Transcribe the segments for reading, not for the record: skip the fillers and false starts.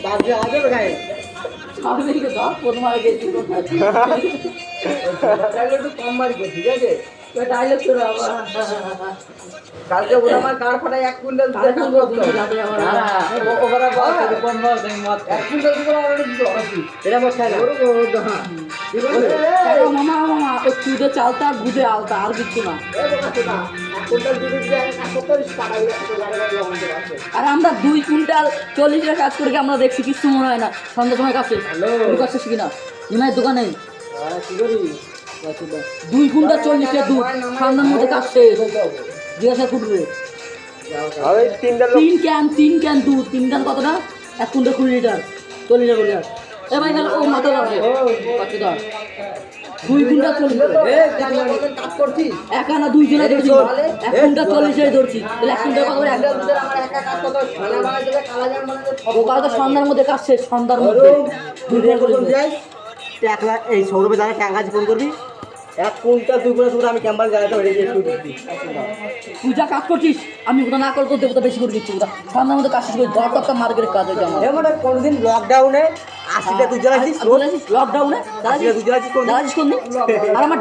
তারপরে আগে গায়ে সামনে দিকে দাও কোন মার গেছি একটু কম মারি ঠিক আছে ডাইলগ করে আবার কালকে ওরা আমার কার ফাটায় 1 কুইন্টাল তাহলে কোন করতে যাবে আবার ওরা বলছে কোন বল দেন মত 1 কুইন্টাল দিবো অলরেডি দিতে হবে এটা বল খাই না ওরে হ্যাঁ ঠিক আছে মামা ওই চুদে চালতা গুদে আলতা আর কিছু না আর আমরা 2 কুইন্টাল 40 টাকা কাজ করে কি আমরা দেখছি কিছু মনে হয় না সন্ধ্যার সময় কাছে দোকান শেষ কিনা নিমাই দোকানে কি করি 2 কুইন্টাল 40 টাকা দুধ সন্ধ্যার মধ্যে কাজ শেষ জিজ্ঞাসা করবে আরে 3 ক্যান দুধ 3 ক্যান কত না 1 কুইন্টাল 20 লিটার 40 টাকা করে এ ভাই ও মাথা লাগে কত দাম 2 কুইন্টাল 40 কাজ করছি একানা 2 জনে ধরছি 1 কুইন্টাল 40 এর ধরছি তাহলে 1 কুইন্টাল কত করে আমার একা কাজ কত খানা বানাই দেবে কালা জাম মানে ও কাজ সন্ধ্যার মধ্যে কাজ শেষ সন্ধ্যার মধ্যে 2 টাকা করে যাই টাকা এই সৌরভে দাঁড়া টাকা ফোন করবি 1 কুইন্টাল 2 কুইন্টাল আমি ক্যাম্পাস জায়গাটা হয়ে গিয়ে শুরু করছি তুই যা কাজ করছিস আমি ওটা না করতে দেবো বেশি করে দিচ্ছি ওটা সন্ধ্যার মধ্যে কাজ শেষ করে 10 টাকা মার্কেটের কাজ হয়েছে আমার এমন কোনদিন লকডাউনে 80টা তুই জ্বালাছিস লকডাউনে তুই জ্বালাছিস কোন জ্বালাছিস কোন দিন আর আমার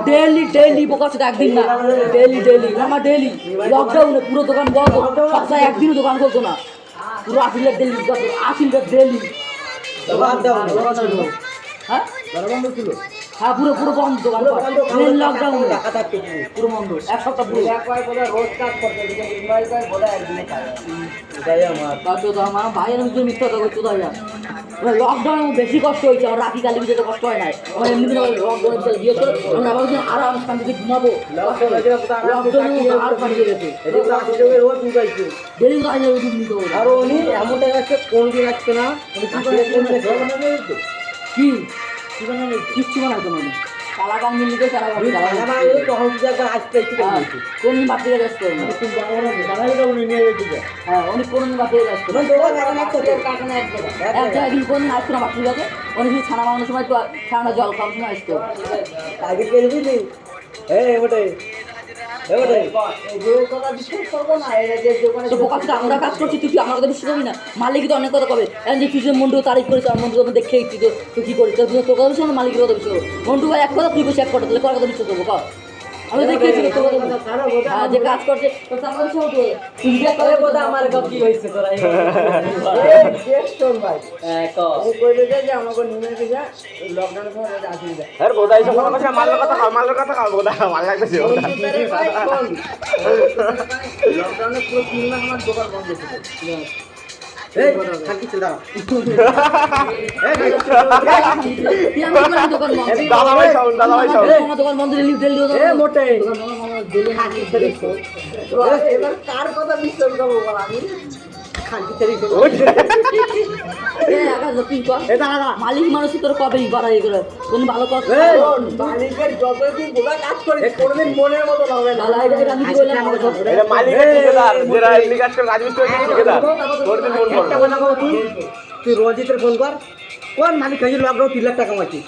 ডেইলি বোকা হচ্ছে একদিন না ডেইলি আমার ডেইলি লকডাউনে পুরো দোকান বন্ধ সপ্তাহে একদিনও দোকান খুলতো না পুরো 80 ডেইলি 80 ডেইলি হ্যাঁ বন্ধ ছিল হ্যাঁ পুরো বন্ধ দোকান লকডাউন টাকা থাকতে পুরো বন্ধ এক সপ্তাহ পুরো রোজ কাজ করতে মোবাইল পাই বলে একদিনে খায় এটাই আমার কাজও তো আমার ভাইয়ের মধ্যে মিথ্যা কথা করতে হয় না লকডাউনে বেশি কষ্ট হয়েছে আমার রাখি কালী যেতে কষ্ট হয় না আমার এমনি দিন লকডাউন দিয়েছে আমরা আবার দিন আরাম শান্তিতে ঘুমাবো লকডাউনে আর পাঠিয়ে গেছে রোজ উঠাইছে ডেলি তো আইনে রুটি নিতে হবে আর উনি এমনটা যাচ্ছে কোনদিন আসছে না কি কিচ্ছু বানাইতো না কালা গান মিলিতে সারা কোন দিন বাদ থেকে ব্যস্ত হ্যাঁ উনি কোন দিন বাদ থেকে ব্যস্ত এক জায়গায় দিন কোন দিন আসতো না বাকি আছে উনি শুধু ছানা বানানোর সময় একটু ঠান্ডা জল খাওয়ার সময় আসতো আমরা কাজ করছি তুই আমার কথা বিশ্বাস করবি না মালিক তো অনেক কথা কবে যে তুই যে মন্টু তারিখ করেছিস আমার মন্টু দেখে তুই কি করিস তোর কথা বিশ্বাস মালিকের কথা বিশ্বাস করবো মন্টু ভাই এক কথা তুই বসে এক কথা তাহলে কথা বিশ্বাস করবো কা আমি দেখেছি যে কাজ করছে আমার কি হয়েছে তোরা ভাই আমাকে নিয়ে যা লকডাউনের সময় আসি যায় আরে বোধহয় সব কথা মালের কথা খাও বোধহয় মাল লাগতেছে লকডাউনে পুরো 3 মাস আমার দোকান বন্ধ ছিল এই থাকি ছিল দাদা ভাই সাউন্ড দোকান বন্ধ ডেলি মোটে এবার কার কথা বিশ্বাস করবো বল আমি মালিক মানুষ তোর কবে বাড়াই করে কোন ভালো কথা মালিকের যতদিন গোলা কাজ করে কোনদিন মনের মতো হবে না মালিকের ঠিকাদার যারা এমনি কাজ করে রাজমিস্ত্রি ঠিকাদার কোনদিন ফোন করবে তুই রঞ্জিতের ফোন কর কোন মালিক খাইছিল লকডাউন 3 লাখ টাকা কামাইছি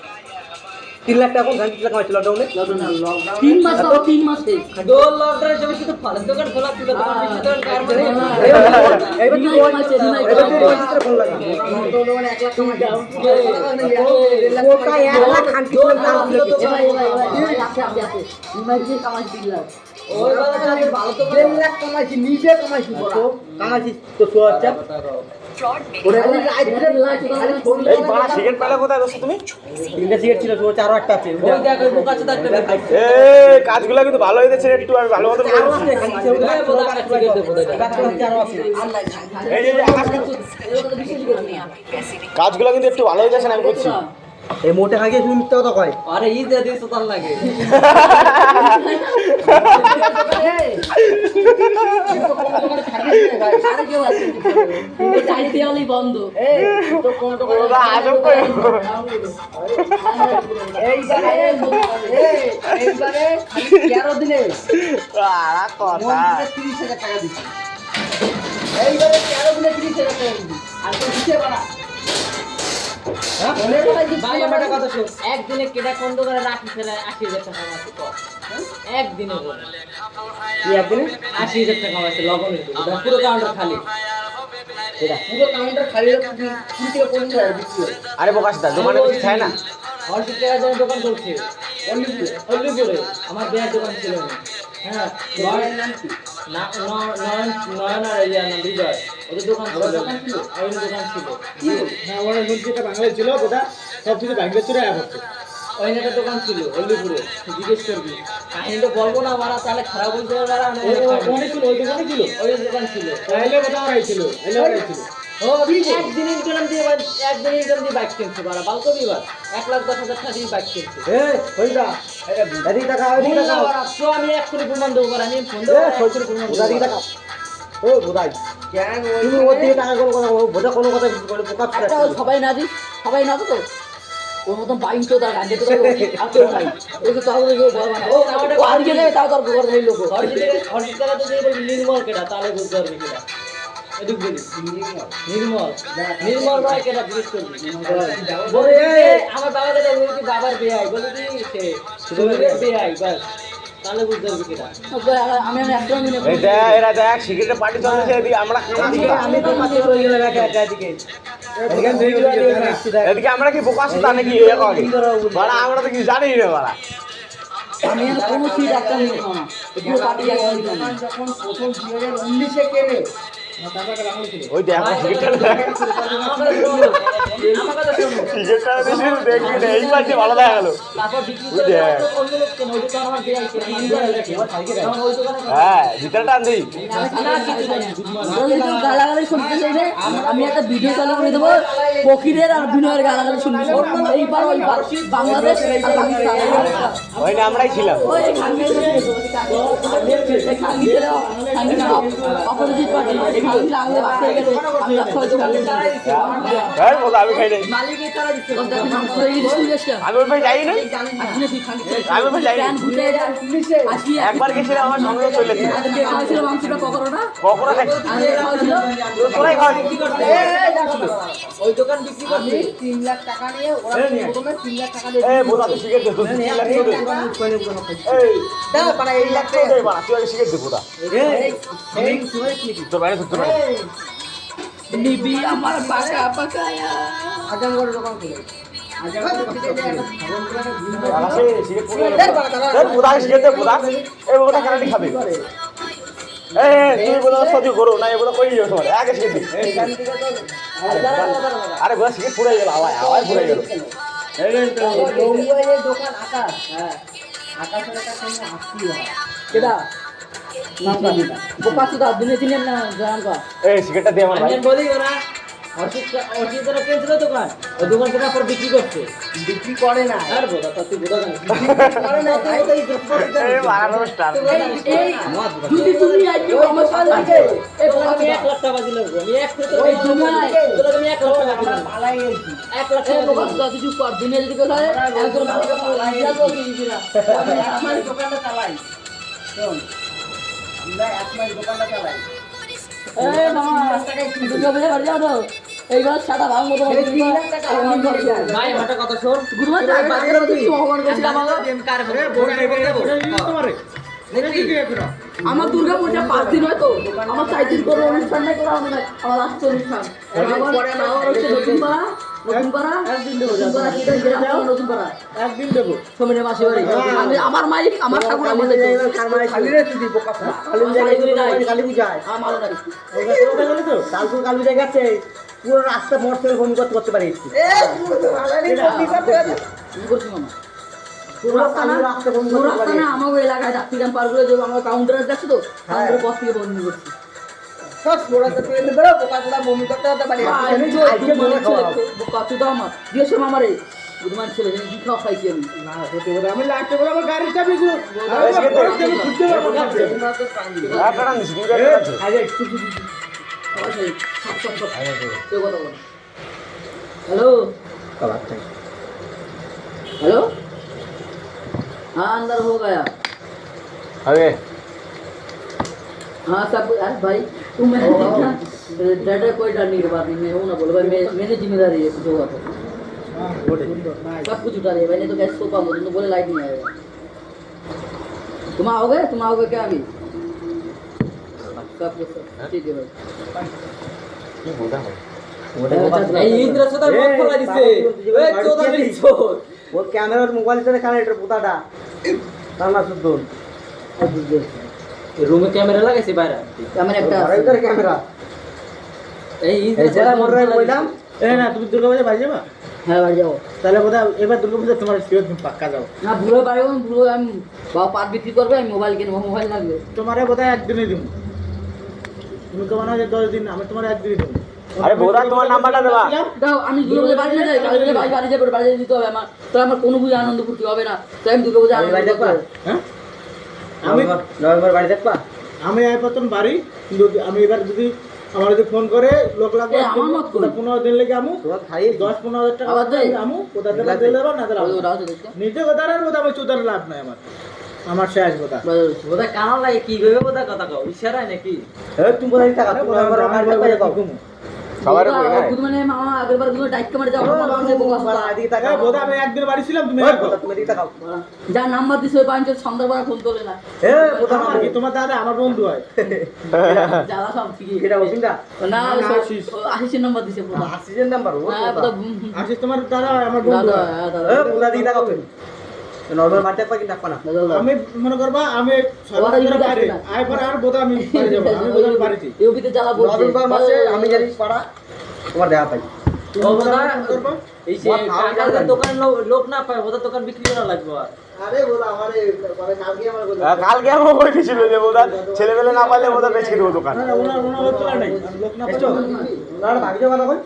3 লাখ টাকা কোন 3 লাখ কামাইছিল লকডাউনে 3 মাস হবে 3 মাসে লকডাউনের সময় শুধু ফালতু দোকান খোলা ছিল দোকান কার মানে এবার তুই রঞ্জিতের ফোন লাগা লকডাউনে 1 লাখ কামাই দাও কোটা 1 লাখ খান কি দাম ছিল তো ওই বাবা ভালো তো 1 লাখ কামাইছি নিজে কামাইছি কামাইছি তো সোচ্চা ওরে খালি ফোন এই বড় সিগারেট পেলে কোথায় দোস্ত তুমি তিনটা সিগারেট ছিল তো আরো একটা আছে ওই দেখ ওই বোকা চাটা একটা দেখাইছে এই কাজগুলো কিন্তু ভালো হইতেছে একটু আমি ভালো মতো আরো আছে খালি আরো আছে এই যে কাজগুলো কিন্তু একটু ভালো হইতেছে না আমি বলছি এই মোটে হাগে তুমি মিথ্যা কথা কয় আরে ই দে দিস তার লাগে বন্ধ এইবারে 13 দিনে 30,000 টাকা দিচ্ছি এইবারে 13 দিনে 30,000 টাকা দিচ্ছি আর তো দিতে পারা একদিনে কেটা কন্দ করে রাখি ফেলায় 80,000 টাকা কামাচ্ছে একদিনে বলে 80,000 টাকা কামাচ্ছে লবণের পুরো কাউন্টার খালি পুরো কাউন্টার খালি হয়ে 20 থেকে 25 টাকা বিক্রি হয়। আরে বোকাস দা দোকানে কিছু খায় না? অর্ধেক টাকার দামে দোকান চলছে হলদিপুরে আমার বিয়ের দোকান ছিল না। হ্যাঁ নয়নের নাম কি? নয়ন আর ইয়া নাম বিজয়, ওদের দোকান ছিল। ওদের দোকান ছিল। হ্যাঁ ওরা বলছে এটা বাংলায় ছিল বোধা সব কিছু বাংলা চুরে আসছে। ওই একটা দোকান ছিল হলদিপুরে, জিজ্ঞেস করবি। কাহিনীটা বলবো না মারা, তাহলে খারাপ বলতে পারবে আর ওই দোকানে ছিল ওই দোকান ছিল। তাহলে বোধা ওরাই ছিল ও একদিন ইনকাম দিয়ে বাইক কিনছে বারা বালকো বিবার 1,10,000 টাকা দিয়ে বাইক কিনছে। ওইটা এদিকে টাকা ওইদিকে টাকা তো আমি এক্ষুনি প্রমাণ দেবো পারা, আমি ফোন দেবো এক্ষুনি প্রমাণ দেবো। ওদিকে টাকা ও বোধাই কেন তুমি ওদিকে টাকা কোনো কথা বোধা কোনো কথা কিছু করে বোকা একটা সবাই না দিস, সবাই না তো ওর মতন বাইন তো তার গান যেতে পারবো আর কেউ নাই। ওই তো তাহলে কেউ বল মানে ও আজকে দেবে তাও তার ঘর ধরে লোক হরজিৎ তো যদি বলবি নির্মল কেটা, তাহলে বুঝতে পারবি কেটা। এদিক বলি নির্মল ভাই কেটা জিজ্ঞেস করবি। বলে আমার বাবাকে দেখবি কি বাবার বেয়াই, বলে কি সে শরীরের বেয়াই, বাস তাহলে বুঝতে পারবি কেটা। আমি একটা মিনিট এই দেখ এরা দেখ সিগারেটের পার্টি চলছে এদিকে আমরা আমি তো মাঝে হয়ে গেলাম একা একা এদিকে। এদিকে আমরা কি বোকাস তা নাকি বাড়া আমরা তো কিছু জানি না বাড়া। আমি আর কোনো সিট একটা মিনিট না পুরো পার্টি একটা মিনিট না। যখন প্রথম 2019-এ কেনে ওই দেখ সিগারেটটা সিগারেটটা দেখবি না এই পার্টি ভালো দেখা গেল। তারপর বিক্রি করে অন্য লোক কেন, ওই দোকান আমার বেয়াই ছিল, তখন ওই দোকানে হ্যাঁ ভিতরে টান দিই। গালাগালি শুনতে চাইলে আমি একটা ভিডিও চালু করে দেবো ফকিরের আর বিনয়ের গালাগালি শুনবি এইবার ওইবার বাংলাদেশ আর পাকিস্তান ওই না আমরাই ছিলাম। ওই অপোজিট পার্টি খালি লাগলে বাসায় গেলে আমি রাস্তা হয়েছি হ্যাঁ বোকা আমি খাই নাই, মালিকের তারা দিচ্ছে। আমি ওই ভাই যাই না, আমি ওই ভাই যাই না। একবার গেছিলাম আমার সঙ্গে চলে ছিল খাওয়াছিল মাংসটা পকোড়াটা কখনো খাইছি খাওয়াছিল তোরাই খাওয়ানি। ওই দোকান বিক্রি করছে 3 লাখ টাকা নিয়ে, ওরা প্রথমে 3 লাখ টাকা দিয়ে এই বোকা তুই সিগারেট দে, তুই 3 লাখ দে। এই দাও মানে এই লাখ তুই দে বাড়া, তুই আগে সিগারেট দে বোকা। এই সময় কি তোর বাইরে তোর বাইরে নিবি আমার পাকা পাকায়া আজাম করে দোকান খুলে আকাশে সিগারেট পুরো এই বোকা সিগারেট দে বোকা। এই বোকা কারাটি খাবে। তুই বলো সত্যি করো না, এগুলো কই যাও তোমার আগে সিগারেট দে। আরে বোকা সিগারেট পুরাই গেল, আওয়াজ পুরাই গেল। দোকান আকাশ, হ্যাঁ আকাশের একটা সামনে আসছি হয়। কেডা নাম কা বোকা সুদা দিনে দিনে না জানান কা এই সিগারেটটা দে আমার ভাই। আমি বলি না অর্চিতরা পেয়েছিল দোকান, ওই দোকান কেনার পর বিক্রি করছে, বিক্রি করে না আর বোধা তো তুই বোধা করে না তাই তো এই বাড়ানো স্টার এই যদি তুমি আইকি আমার সাথে আছে এই বোকা আমি 1 লাখ টাকা দিলাম, আমি 1 থেকে ওই দুনিয়ায় তোরা আমি 1 লাখ টাকা দিলাম, পালাই গেছি 1 লাখ এই টাকা বোকা সুদা কিছু কর দিনে যদি কথা হয় একজন ভালো কথা লাগিয়া তো দিদিরা আমি আমার দোকানটা চালাই। শোন আমরা এক মাস দোকানটা চালাই। এই মামা দুর্গা পূজা করে যাও তো এইবার সাদা ভাঙবো তো 3 লাখ টাকা আমি করছি। ভাই আমার কথা শোন, গুরুমা যা বাজারে তুই ভগবান করেছিলাম আমার গেম কার বড় তোমারে আমার দুর্গা পূজা 5 দিন হয় তো আমার 4 দিন করে অনুষ্ঠান নাই করা হবে না আমার লাস্ট অনুষ্ঠান আমার হচ্ছে নতুন পাড়া একদিন দেবো নতুন পাড়া একদিন দেবো সমীরের মাসি বাড়ি আমি আমার মাইক আমার ঠাকুর আমার দেখো খালি রে তুই বোকা কালী পূজায় আমার মালো নাই তো কালপুর কালী পূজায় গেছে পুরো রাস্তা মোটরসাইকেল ফোন করতে পারি কি করছি মামা পুরো রাস্তা ফোন পুরো করতে রাস্তা পারি না আমার এলাকায় ডাক্তার পার করে যে আমার কাউন্টার আছে তো কাউন্টারের পথ থেকে বন্ধ করছি সব মোড়াতে পেলে বেরো বোকা বোকা বমি করতে হতে পারি। কত দাম দিয়েছে মামারে গুরুমান ছেলে কি খাওয়া খাইছি আমি না সত্যি কথা আমি লাস্টে বলে আমার গাড়ির চাবি গুলো খুঁজতে পারবো না একটা টান দিছি দুইটা টান দিছি। আরে हेलो हेलो हाँ अंदर हो गया अरे हाँ सब अरे भाई तुम मैंने देखा डर कोई डर नहीं के बात नहीं मैं हूँ ना बोलो भाई मेरी जिम्मेदारी है कुछ होगा तो सब कुछ उठा दिया मैंने तो कैसे सो पाऊंगा तुम तो बोले लाइट नहीं आएगा तुम आओगे क्या अभी सब कुछ ठीक है भाई কি বোঝা হয় এই ইন্দ্র সুতার মুখ খোলা দিছে ওই চোদা দিছো ওর ক্যামেরার মোবাইল থেকে কানে এটা বোতাটা কান্না শুদ্ধ রুমে ক্যামেরা লাগাইছে বাইরে ক্যামেরা একটা আছে। আরেকটার ক্যামেরা এই এই ইন্দ্র যারা মোটরে কইলাম এই না তুমি দুর্গাপূজা বাড়ি যাবা হ্যাঁ বাড়ি যাবো তাহলে বোধহয় এবার দুর্গাপূজা তোমার শিওর তুমি পাক্কা যাও না ভুলে বাড়ি যাবো ভুলে আমি বাবা পাট বিক্রি করবে আমি মোবাইল কিনবো মোবাইল লাগবে তোমারে বোধহয় একদিনই দিব তুমি কেমন আছে 10 দিন আমি তোমার একদিনই দিব আরে বোধা তোমার নাম্বারটা দেবা দাও আমি দুর্গা বাড়ি না যাই কালকে বাড়ি বাড়ি যাবো বাড়ি যেতে হবে আমার তো আমার কোনো বুঝে আনন্দ ফুর্তি হবে না তো আমি দুর্গা পূজা আমি বাড়ি দেখবা হ্যাঁ আমি নভেম্বর বাড়ি দেখবা আমি এই প্রথম বাড়ি কিন্তু আমি এবার যদি আমার যদি ফোন করে লোক লাগবে এ, আমার মত করি। 15 দিন লেগে আমু তোমার খাই 10-15 টাকা আবার দেয়? আমু কোথা থেকে দিলে না দিলে দেখতে নিজে কথা আর বোধ আমি চুদার লাভ নাই আমার শেষ কথা ওটা কানা লাগে কি ভাবে ওটা কথা কও ইশারায় নাকি এই তুমি কোথায় থাকা নভেম্বর বাড়ি দেখবা যাও সবার কই না মানে মামা আগের বার দুটো ডাইট কামারে যাও এদিকে তাকাও বোধ আমি একদিন বাড়ি ছিলাম তুমি ওই দেখো। বোধা, তুমি এদিকে তাকাও যা নাম্বার দিছে ওই পাঁচজন সন্ধ্যাবেলা ফোন তোলে না এ বোধা আমার কি তোমার দাদা আমার বন্ধু হয় যারা সব ঠিকই এটা বসিন্দা না না, আশিস। আশিসের নাম্বার দিছে পুরো আসিজেন নাম্বার ও হ্যাঁ পুরো আসিস তোমার দাদা আমার বন্ধু দাদা হয় হ্যাঁ, দাদা এ বোধা দিকে তাকাও তুমি নভেম্বর বাড়ি দেখবা কি দেখবা না দাদা আমি মনে করবা আমি ওরা সবাই ইউনিট বাইরে আসবে না। আয় পর আর বোধ আমি বাড়ি যাবো আমি বোধ বাড়িতে ইউপিতে জ্বালা বলছে নভেম্বর মাসে আমি জানি পাড়া তোমার দেখা পাই ও বোধা ফোন করবা? এই যে কাকার দোকান লোক না পায় ওটা দোকান বিক্রি করা লাগবে আর আরে বোধা আমারে কালকে আমার বলে কালকে আমার কই দিছিল যে বোধা ছেলেবেলে না পারলে বোধা বেচে দেবো দোকান না, না, ওনার লোক তোলা নাই লোক না এসো পাইছো? না ভাবি যাবা না কই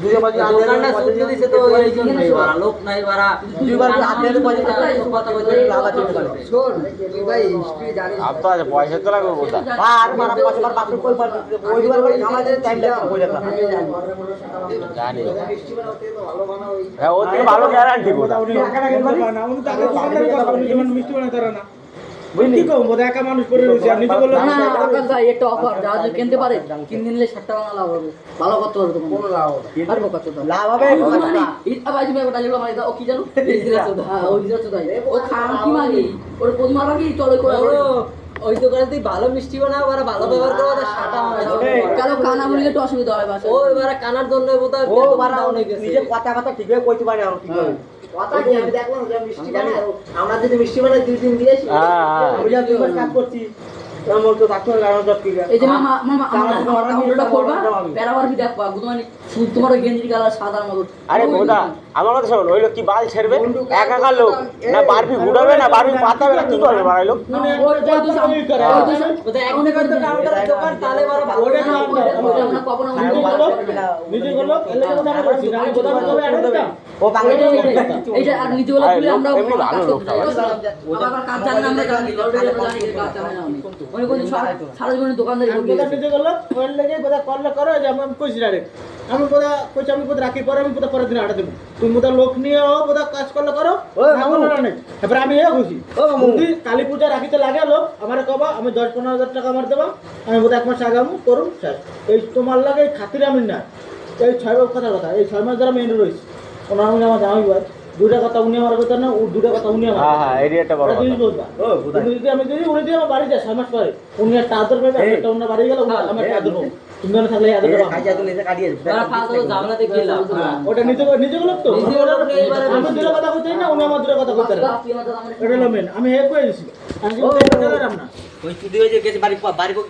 দুই বাজে দোকানটা সুতি দিছে তো এই জন্যই বাড়া লোক নাই বাড়া দুইবার আধের বাজে কথা বলতে লাভ আছে দোকানে শোন তুই ভাই হিস্ট্রি জানিস আর তো আছে পয়সা তো লাগবে বোধা আর মারা পাঁচ বার বাথরুম কই পার ওই দুবার করে আমাদের টাইম লাগবে কই লাগবে জানি হ্যাঁ ও থেকে ভালো গ্যারান্টি বোধা উনি একা একা করতে পারে না, উনি তো আগে দোকানদারি করতো, উনি যেমন মিষ্টি বানাতে পারে না। কি কম, বোধহয় একা মানুষ করে রয়েছে, আর নিজে বললো, না না আকাশ ভাই একটা অফার যা যে কিনতে পারে কিন নিলে 60 টাকা লাভ হবে ভালো করতে পারবে তোমার কোন লাভ পারবো কত তো লাভ হবে আবার তুমি ওটা যেগুলো মানে ও কি জানো হ্যাঁ ওই জিনিস তো ও খাম কি মাগি ওর প্রথম মাগি চলে করে ওই দোকানে তুই ভালো মিষ্টি বানাও আর ভালো ব্যবহার করো ওটা সাটা হয় কালো কানা বললে একটু অসুবিধা হয় বাসা ও এবারে কানার জন্য বোধহয় ও মারা অনেক গেছে নিজে কথা ঠিক হয়ে কইতে পারে আর ঠিক হবে কথা কি আমি দেখলাম যে মিষ্টি বানাই আমরা যদি মিষ্টি বানাই দুই দিন দিয়েছি আমি যা দুইবার কাজ করছি আমার তো ডাক্তার লাগানো সব ঠিক আছে এই যে মামা মামা আমরা করবা প্যারাবার কি দেখবা গুদমানি তোমার ওই গেঞ্জির কালার সাদার মতো আরে বোধা আমার কথা শোন ওই লোক কি বাল ছেড়বে একা একা লোক না বারবি ঘুরাবে না বারবি পাতাবে না কি করবে বাড়াই লোক ওটা এক টাকার তো কাউন্টারের দোকান তাহলে বড় ভালো ওটা না। না, আমরা কখনো নিজে করলো, এলে বোধহয় আমি করছি, নাহলে বোধহয় আমি তবে add দিতাম। ও বাংলা এই যে আর নিজে বলে তুলে আমরা এমনি ভালো লোক আবার কাজ জানি না আমরা জানি অলরেডি আমরা জানি যে কাজ জানি না উনি কোন সারা জীবন দোকানদারি আমি করে বোধহয় নিজে করলো, ওর লেগে বোধহয় করলে করো, যে আমি কইছি direct। আমি বোধহয় কইছি, আমি বোধহয় রাখি পরে, আমি বোধহয় পরের দিন আটা দেবো। তুমি বোধহয় লোক নিয়ে বোধহয় কাজ করলে করো, না করলে না নাই। এবার আমি খুশি যদি কালী পূজা রাখিতে লাগে লোক আমার কবা, আমি 10-15 হাজার টাকা আমার দেবা, আমি বোধহয় 1 মাস আগে আমি করুন শেষ। এই তোমার লাগে এই খাতিরে আমি না, এই 6 মাস কথা এই 6 মাস ধরে আমি এনে রয়েছি। ওনার আমি আমার জামাই ভাই, দুটা কথা উনি আমার কথা না, ও দুটা কথা উনি আমার হ্যাঁ হ্যাঁ এই একটা বড় কথা তুমি যদি আমি যদি উনি দিয়ে আমার বাড়ি যায় 6 মাস পরে, উনি একটা আদর পাবে, আমি একটা অন্য বাড়ি গেলে আমার একটা আদর পাবো। তুমি না থাকলে এই আদরটা পাবো। কাজে তো নিজে কাটিয়ে ওরা ফালতু ঝামেলাতে কি লাভ ওটা নিজে লোক তো নিজে লোক নিয়ে এবারে আমি দুটো কথা কইতে না, উনি আমার দুটো কথা কইতে না। এটা হলো মেন, আমি হে কই দিছি আমি গেলাম না। ওই চুদি হয়ে যে গেছে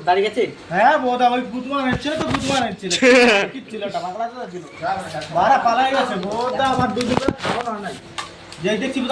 বাড়ি গেছে হ্যাঁ বোধা ওই গুদমান হচ্ছে তো গুদমান হচ্ছে কি ছিল এটা বাংলা তো ছিল বারা পালাই গেছে বোধা আমার দুধ খাওয়া নাই যেই দেখছি বোধা